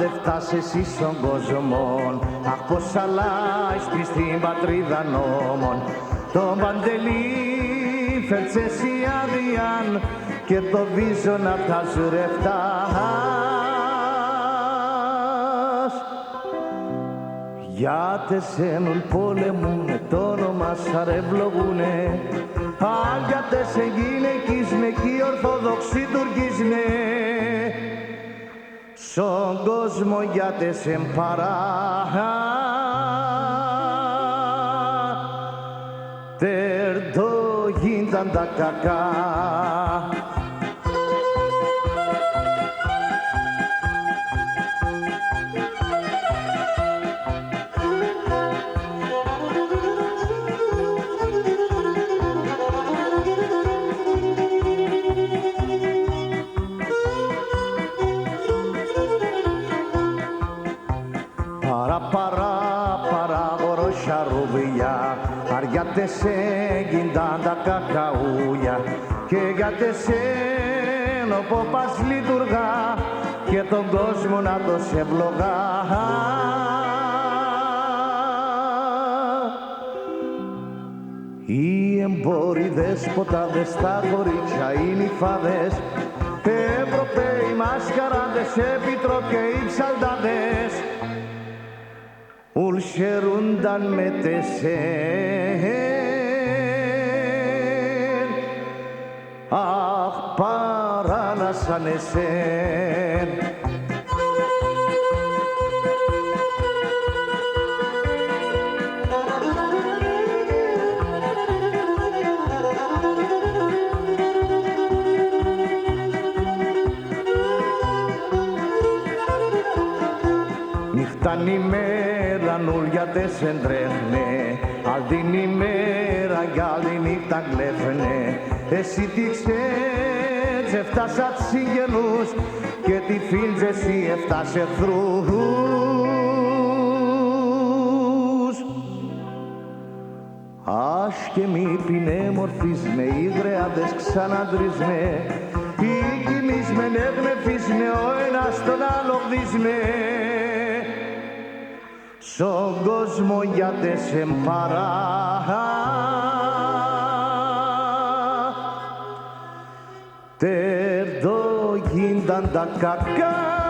δεν φτάσει εσύ στον κόσμο. Αχ, πως αλλάζεις πει στην πατρίδα νόμων. Τον Παντελή φέρτσε εσύ αδειάν και το βίζωνα τα ζουρευτάς. Γιατί σένουν πόλεμου με το όνομα σαρευλογούνε. Αν γιατί σε γυναικίσνε κι οι Ορθόδοξοι τουρκίσνε. Στον κόσμο γιατί σε παρά. Τερτό γίνταν τα κακά. Παρά, αριάτε σε γίνταν τα κακαούλια και γιατί σεν ο ποπάς λειτουργά και τον κόσμο να το σε ευλογά. Οι εμπόροι δεσποτάδες, τα κορίτσια, οι νυφάδες, Ευρωπαίοι μασκαράδες, επιτροπιαίοι ψαλτάδες, ουλσερούνταν με τεσέν, αχ παράνασαν εσέν. Νύχταν ημέρα νουλιάτες εντρέφνε, αλ την ημέρα κι άλλη νύχτα κλέφνε. Εσύ τι ξέρεις, έφτασα τους συγγενούς και τι φίλτζες εσύ έφτασε εχθρούς. Άσχεμοι πινέμορφισμε, υγρεάδες ξαναντρίσμε, οι κοιμίσμε νευνεφίσμε, ο ένας τον άλλο χδίσμε. Στον κόσμο γιατί σε παρά. Τερτό γίνταν τα κακά.